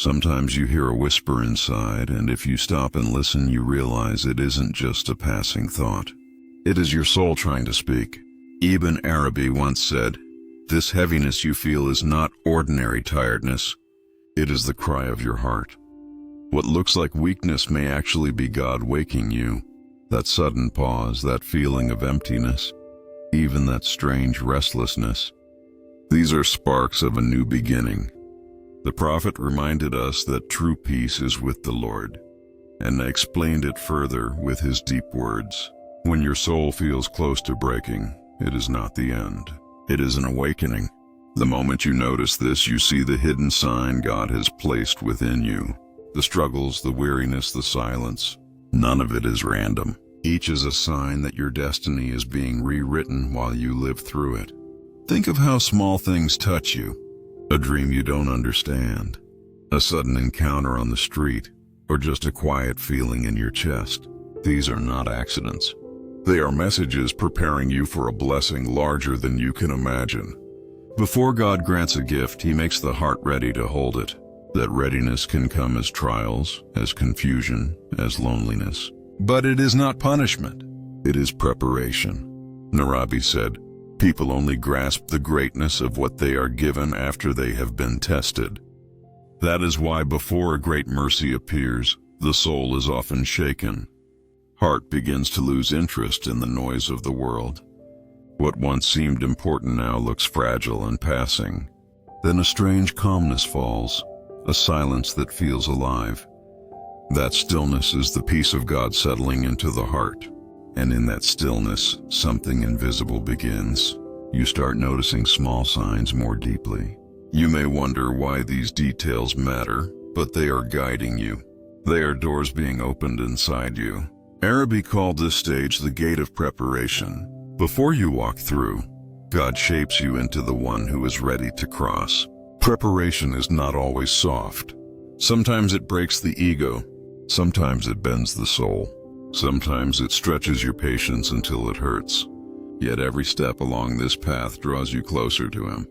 Sometimes you hear a whisper inside, and if you stop and listen, you realize it isn't just a passing thought. It is your soul trying to speak. Ibn Arabi once said, "This heaviness you feel is not ordinary tiredness. It is the cry of your heart." What looks like weakness may actually be God waking you. That sudden pause, that feeling of emptiness, even that strange restlessness. These are sparks of a new beginning. The prophet reminded us that true peace is with the Lord, and explained it further with his deep words. When your soul feels close to breaking, it is not the end. It is an awakening. The moment you notice this, you see the hidden sign God has placed within you. The struggles, the weariness, the silence. None of it is random. Each is a sign that your destiny is being rewritten while you live through it. Think of how small things touch you. A dream you don't understand, a sudden encounter on the street, or just a quiet feeling in your chest. These are not accidents. They are messages preparing you for a blessing larger than you can imagine. Before God grants a gift, he makes the heart ready to hold it. That readiness can come as trials, as confusion, as loneliness. But it is not punishment. It is preparation. Ibn Arabi said, "People only grasp the greatness of what they are given after they have been tested." That is why before a great mercy appears, the soul is often shaken. Heart begins to lose interest in the noise of the world. What once seemed important now looks fragile and passing. Then a strange calmness falls, a silence that feels alive. That stillness is the peace of God settling into the heart. And in that stillness, something invisible begins. You start noticing small signs more deeply. You may wonder why these details matter, but they are guiding you. They are doors being opened inside you. Arabi called this stage the gate of preparation. Before you walk through, God shapes you into the one who is ready to cross. Preparation is not always soft. Sometimes it breaks the ego. Sometimes it bends the soul. Sometimes it stretches your patience until it hurts. Yet every step along this path draws you closer to him.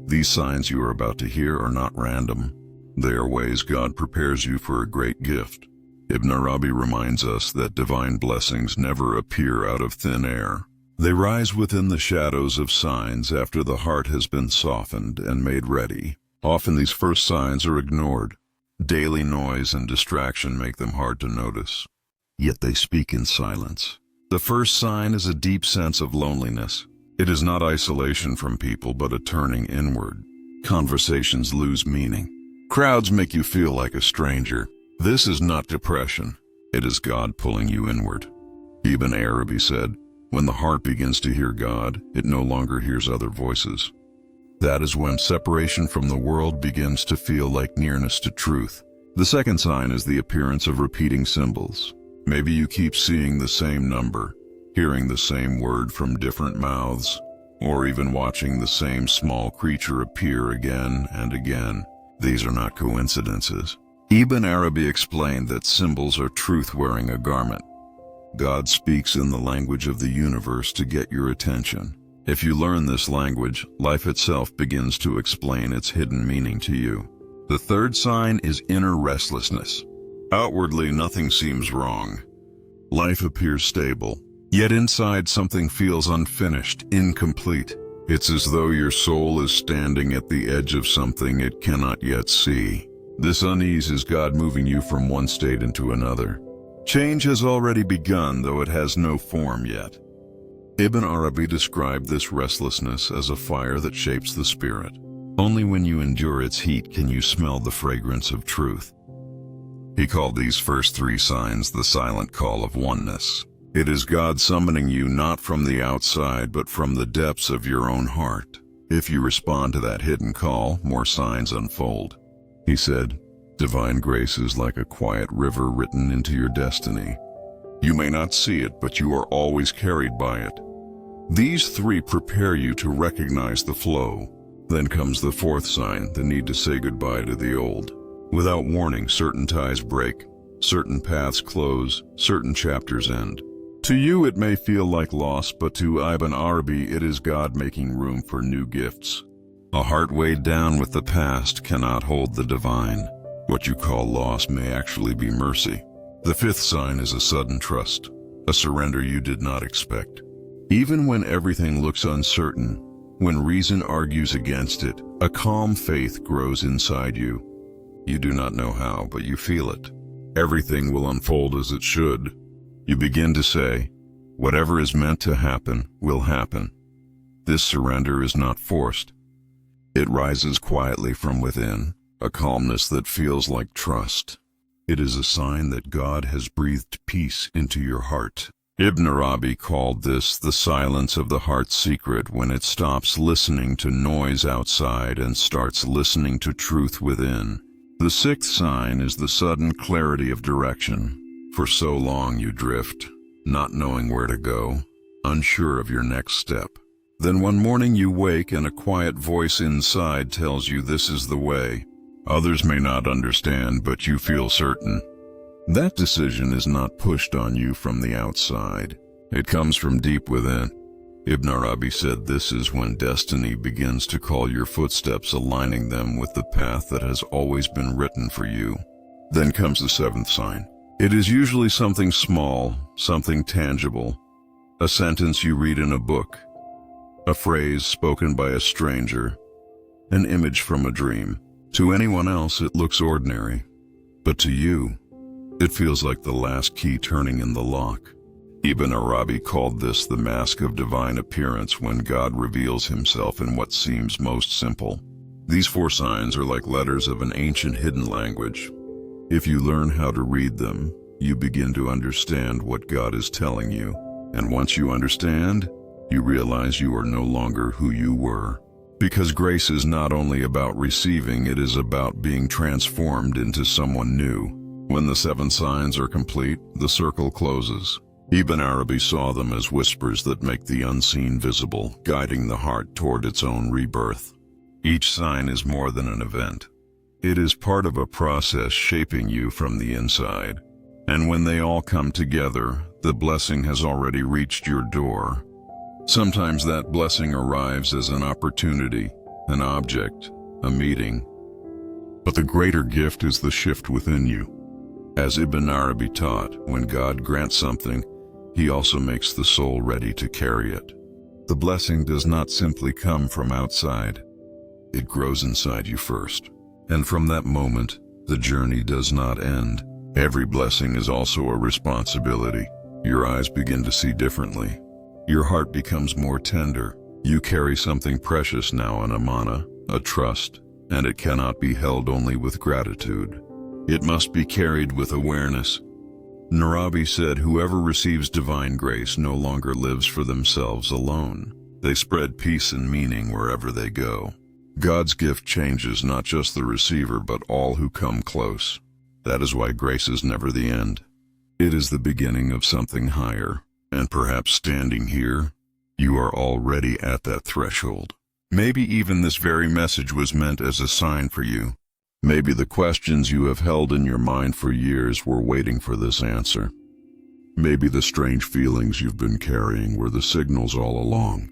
These signs you are about to hear are not random. They are ways God prepares you for a great gift. Ibn Arabi reminds us that divine blessings never appear out of thin air. They rise within the shadows of signs after the heart has been softened and made ready. Often these first signs are ignored. Daily noise and distraction make them hard to notice. Yet they speak in silence. The first sign is a deep sense of loneliness. It is not isolation from people, but a turning inward. Conversations lose meaning. Crowds make you feel like a stranger. This is not depression. It is God pulling you inward. Ibn Arabi said, "When the heart begins to hear God, it no longer hears other voices." That is when separation from the world begins to feel like nearness to truth. The second sign is the appearance of repeating symbols. Maybe you keep seeing the same number, hearing the same word from different mouths, or even watching the same small creature appear again and again. These are not coincidences. Ibn Arabi explained that symbols are truth wearing a garment. God speaks in the language of the universe to get your attention. If you learn this language, life itself begins to explain its hidden meaning to you. The third sign is inner restlessness. Outwardly, nothing seems wrong. Life appears stable. Yet inside, something feels unfinished, incomplete. It's as though your soul is standing at the edge of something it cannot yet see. This unease is God moving you from one state into another. Change has already begun, though it has no form yet. Ibn Arabi described this restlessness as a fire that shapes the spirit. Only when you endure its heat can you smell the fragrance of truth. He called these first three signs the silent call of oneness. It is God summoning you not from the outside, but from the depths of your own heart. If you respond to that hidden call, more signs unfold. He said, "Divine grace is like a quiet river written into your destiny. You may not see it, but you are always carried by it." These three prepare you to recognize the flow. Then comes the fourth sign, the need to say goodbye to the old. Without warning, certain ties break, certain paths close, certain chapters end. To you it may feel like loss, but to Ibn Arabi it is God making room for new gifts. A heart weighed down with the past cannot hold the divine. What you call loss may actually be mercy. The fifth sign is a sudden trust, a surrender you did not expect. Even when everything looks uncertain, when reason argues against it, a calm faith grows inside you. You do not know how, but you feel it. Everything will unfold as it should. You begin to say, whatever is meant to happen will happen. This surrender is not forced. It rises quietly from within, a calmness that feels like trust. It is a sign that God has breathed peace into your heart. Ibn Arabi called this the silence of the heart's secret, when it stops listening to noise outside and starts listening to truth within. The sixth sign is the sudden clarity of direction. For so long you drift, not knowing where to go, unsure of your next step. Then one morning you wake and a quiet voice inside tells you this is the way. Others may not understand, but you feel certain. That decision is not pushed on you from the outside. It comes from deep within. Ibn Arabi said this is when destiny begins to call your footsteps, aligning them with the path that has always been written for you. Then comes the seventh sign. It is usually something small, something tangible. A sentence you read in a book, a phrase spoken by a stranger, an image from a dream. To anyone else it looks ordinary, but to you, it feels like the last key turning in the lock. Ibn Arabi called this the mask of divine appearance, when God reveals himself in what seems most simple. These four signs are like letters of an ancient hidden language. If you learn how to read them, you begin to understand what God is telling you. And once you understand, you realize you are no longer who you were. Because grace is not only about receiving, it is about being transformed into someone new. When the seven signs are complete, the circle closes. Ibn Arabi saw them as whispers that make the unseen visible, guiding the heart toward its own rebirth. Each sign is more than an event. It is part of a process shaping you from the inside. And when they all come together, the blessing has already reached your door. Sometimes that blessing arrives as an opportunity, an object, a meeting. But the greater gift is the shift within you. As Ibn Arabi taught, when God grants something, he also makes the soul ready to carry it. The blessing does not simply come from outside. It grows inside you first. And from that moment, the journey does not end. Every blessing is also a responsibility. Your eyes begin to see differently. Your heart becomes more tender. You carry something precious now, an amana, a trust, and it cannot be held only with gratitude. It must be carried with awareness. Arabi said, whoever receives divine grace no longer lives for themselves alone. They spread peace and meaning wherever they go. God's gift changes not just the receiver, but all who come close. That is why grace is never the end. It is the beginning of something higher. And perhaps standing here, you are already at that threshold. Maybe even this very message was meant as a sign for you. Maybe the questions you have held in your mind for years were waiting for this answer. Maybe the strange feelings you've been carrying were the signals all along.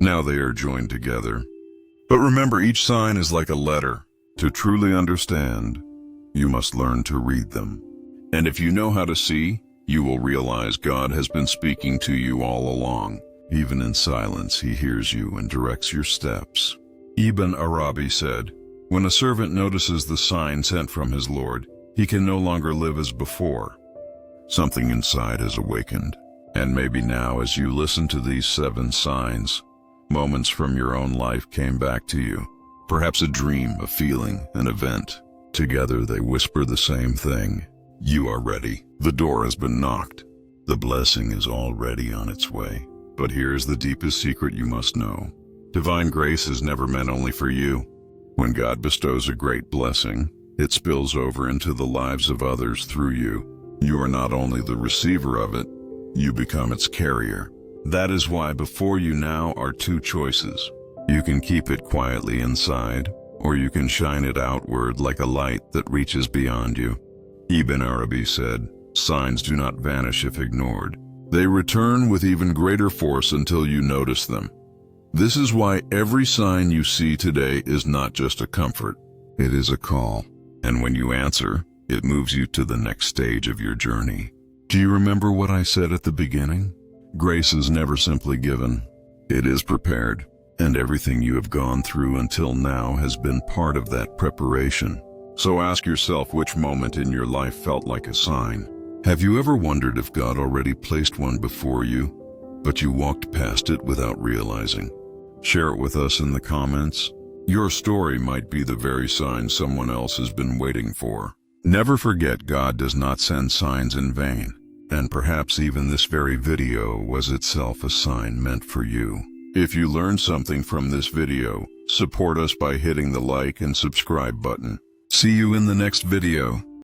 Now they are joined together. But remember, each sign is like a letter. To truly understand, you must learn to read them. And if you know how to see, you will realize God has been speaking to you all along. Even in silence, he hears you and directs your steps. Ibn Arabi said, when a servant notices the sign sent from his Lord, he can no longer live as before. Something inside has awakened. And maybe now, as you listen to these seven signs, moments from your own life came back to you. Perhaps a dream, a feeling, an event. Together they whisper the same thing. You are ready. The door has been knocked. The blessing is already on its way. But here's the deepest secret you must know. Divine grace is never meant only for you. When God bestows a great blessing, it spills over into the lives of others through you. You are not only the receiver of it, you become its carrier. That is why before you now are two choices. You can keep it quietly inside, or you can shine it outward like a light that reaches beyond you. Ibn Arabi said, signs do not vanish if ignored. They return with even greater force until you notice them. This is why every sign you see today is not just a comfort. It is a call. And when you answer, it moves you to the next stage of your journey. Do you remember what I said at the beginning? Grace is never simply given. It is prepared, and everything you have gone through until now has been part of that preparation. So ask yourself which moment in your life felt like a sign. Have you ever wondered if God already placed one before you, but you walked past it without realizing? Share it with us in the comments. Your story might be the very sign someone else has been waiting for. Never forget, God does not send signs in vain, and perhaps even this very video was itself a sign meant for you. If you learned something from this video, support us by hitting the like and subscribe button. See you in the next video.